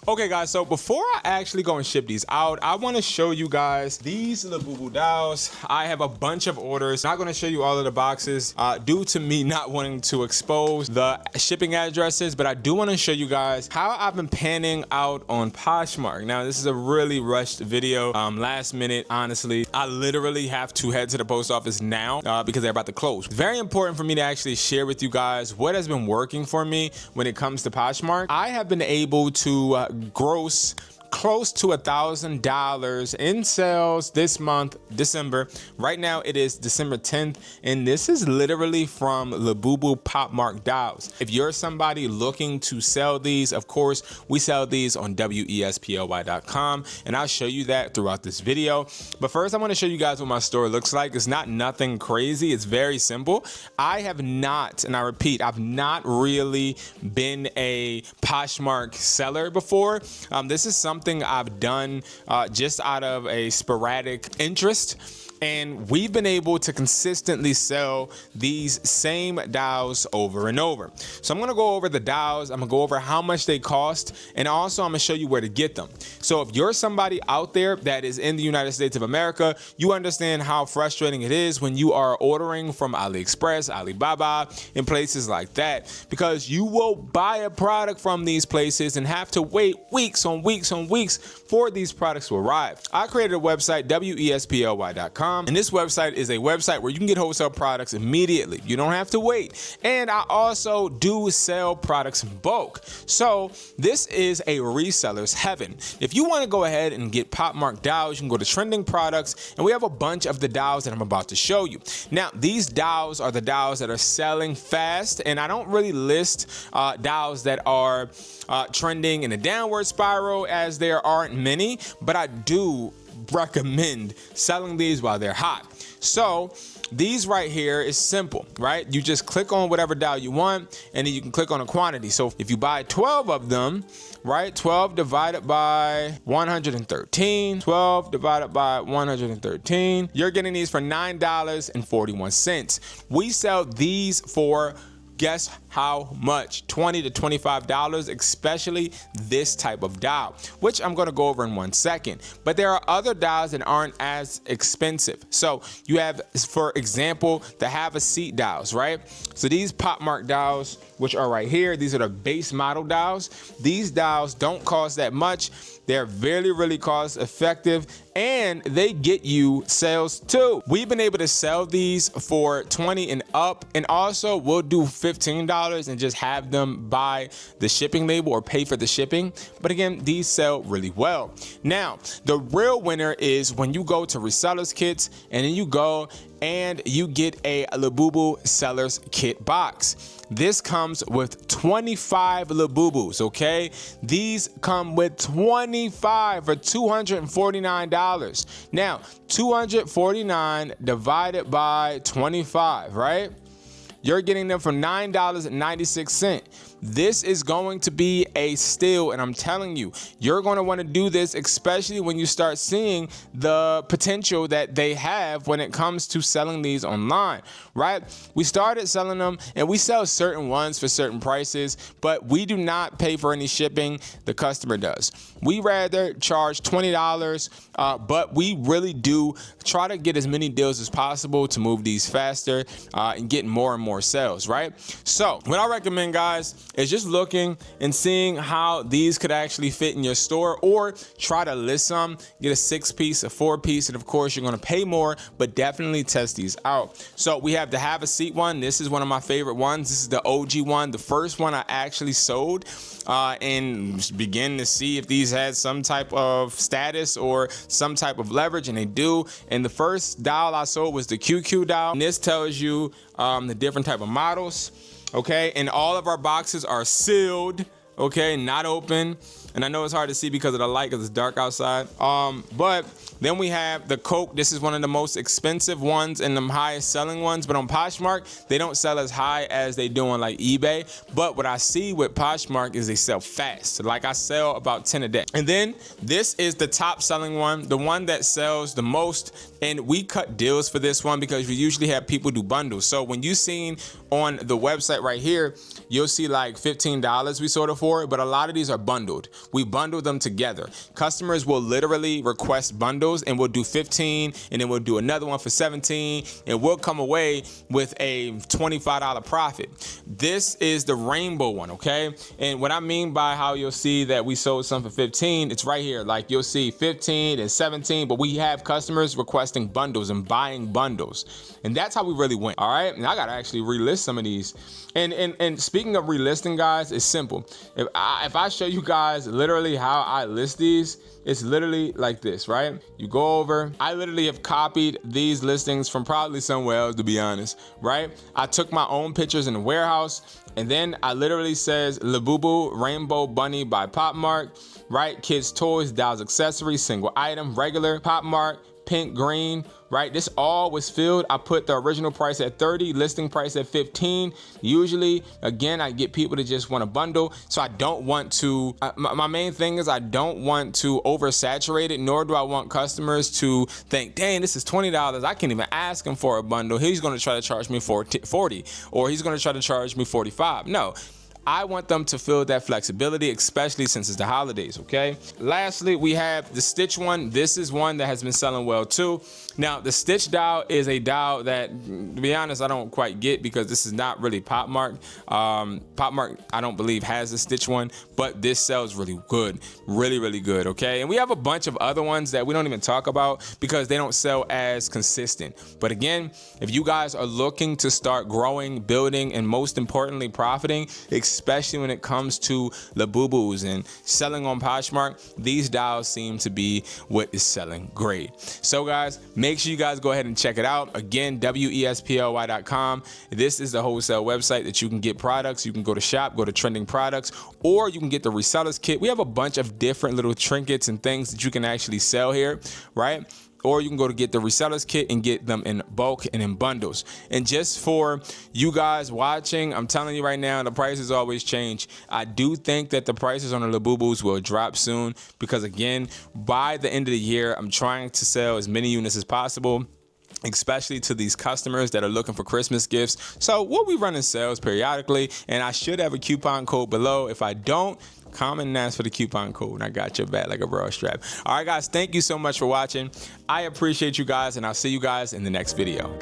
Okay guys, so before I actually go and ship these out, I want to show you guys these Labubu dolls. I have a bunch of orders. Not going to show you all of the boxes due to me not wanting to expose the shipping addresses, but I do want to show you guys how I've been panning out on Poshmark. Now this is a really rushed video, last minute, honestly. I literally have to head to the post office now because they're about to close. Very important for me to actually share with you guys what has been working for me when it comes to Poshmark. I have been able to gross close to $1,000 in sales this month, December. Right now it is December 10th, and this is literally from Labubu Poshmark dolls. If you're somebody looking to sell these, of course, we sell these on wesply.com, and I'll show you that throughout this video. But first, I want to show you guys what my store looks like. It's not nothing crazy. It's very simple. I have not, and I repeat, I've not really been a Poshmark seller before. This is something I've done just out of a sporadic interest, and we've been able to consistently sell these same dolls over and over. So I'm gonna go over the dolls, I'm gonna go over how much they cost, and also I'm gonna show you where to get them. So if you're somebody out there that is in the United States of America, you understand how frustrating it is when you are ordering from AliExpress, Alibaba, and places like that, because you will buy a product from these places and have to wait weeks on weeks on weeks for these products to arrive. I created a website, wesply.com. And this website is a website where you can get wholesale products immediately. You don't have to wait. And I also do sell products in bulk. So this is a reseller's heaven. If you want to go ahead and get Poshmark dolls, you can go to trending products, and we have a bunch of the dolls that I'm about to show you. Now, these dolls are the dolls that are selling fast, and I don't really list dolls that are trending in a downward spiral, as there aren't many, but I do recommend selling these while they're hot. So these right here is simple, right? You just click on whatever doll you want, and then you can click on a quantity. So if you buy 12 of them, right, 12 divided by 113, 12 divided by 113, you're getting these for $9.41. We sell these for, guess how much? $20 to $25, especially this type of doll, which I'm going to go over in 1 second. But there are other dolls that aren't as expensive. So you have, for example, the have a seat dolls, right? So these Poshmark dolls, which are right here, these are the base model dolls. These dolls don't cost that much. They're really, really cost effective, and they get you sales too. We've been able to sell these for $20 and up, and also we'll do $15 and just have them buy the shipping label or pay for the shipping. But again, these sell really well. Now, the real winner is when you go to resellers kits, and then you go and you get a Labubu sellers kit box. This comes with 25 Labubus, okay? These come with 25 for $249. Now, 249 divided by 25, right? You're getting them for $9.96. This is going to be a steal, and I'm telling you, you're going to want to do this, especially when you start seeing the potential that they have when it comes to selling these online, right? We started selling them, and we sell certain ones for certain prices, but we do not pay for any shipping. The customer does. We rather charge $20, but we really do try to get as many deals as possible to move these faster and get more and more sales, right? So what I recommend, guys, is just looking and seeing how these could actually fit in your store, or try to list some, get a 6-piece, a 4-piece, and of course you're going to pay more, but definitely test these out. So we have the have a seat one. This is one of my favorite ones. This is the OG one, the first one I actually sold, and begin to see if these had some type of status or some type of leverage, and they do. And the first doll I sold was the QQ doll, and this tells you the different type of models. Okay, and all of our boxes are sealed, okay, not open. And I know it's hard to see because of the light, because it's dark outside. But then we have the Coke. This is one of the most expensive ones and the highest selling ones. But on Poshmark, they don't sell as high as they do on like eBay. But what I see with Poshmark is they sell fast. Like I sell about 10 a day. And then this is the top selling one, the one that sells the most. And we cut deals for this one because we usually have people do bundles. So when you seen on the website right here, you'll see like $15 we sold it for, but a lot of these are bundled. We bundle them together. Customers will literally request bundles, and we'll do 15, and then we'll do another one for 17, and we'll come away with a $25 profit. This is the rainbow one, okay? And what I mean by how you'll see that we sold some for 15, it's right here. Like you'll see 15 and 17, but we have customers requesting bundles and buying bundles. And that's how we really went, all right? And I gotta actually relist some of these. And speaking of relisting, guys, it's simple. If I show you guys literally how I list these, it's literally like this, right? You go over, I literally have copied these listings from probably somewhere else, to be honest, right? I took my own pictures in the warehouse, and then I literally says Labubu Rainbow Bunny by Poshmark, right? Kids toys, dolls, accessories, single item, regular, Poshmark, pink, green, right? This all was filled. I put the original price at 30, listing price at 15. Usually, again, I get people to just want a bundle. So I don't want to, my main thing is I don't want to oversaturate it, nor do I want customers to think, dang, this is $20. I can't even ask him for a bundle. He's gonna try to charge me 40, or he's gonna try to charge me 45. No. I want them to feel that flexibility, especially since it's the holidays, okay? Lastly, we have the Stitch one. This is one that has been selling well too. Now, the Stitch dial is a dial that, to be honest, I don't quite get because this is not really Poshmark. Poshmark, I don't believe, has the Stitch one, but this sells really good, really, really good, okay? And we have a bunch of other ones that we don't even talk about because they don't sell as consistent. But again, if you guys are looking to start growing, building, and most importantly, profiting, especially when it comes to Labubus and selling on Poshmark, these dials seem to be what is selling great. So guys, make sure you guys go ahead and check it out. Again, wesply.com. This is the wholesale website that you can get products. You can go to shop, go to trending products, or you can get the resellers kit. We have a bunch of different little trinkets and things that you can actually sell here, right? Or you can go to get the resellers kit and get them in bulk and in bundles. And just for you guys watching, I'm telling you right now, the prices always change. I do think that the prices on the Labubus will drop soon because, again, by the end of the year, I'm trying to sell as many units as possible, especially to these customers that are looking for Christmas gifts. So we'll be running sales periodically, and I should have a coupon code below. If I don't, comment and ask for the coupon code, and I got your back like a bra strap. All right, guys, thank you so much for watching. I appreciate you guys, and I'll see you guys in the next video.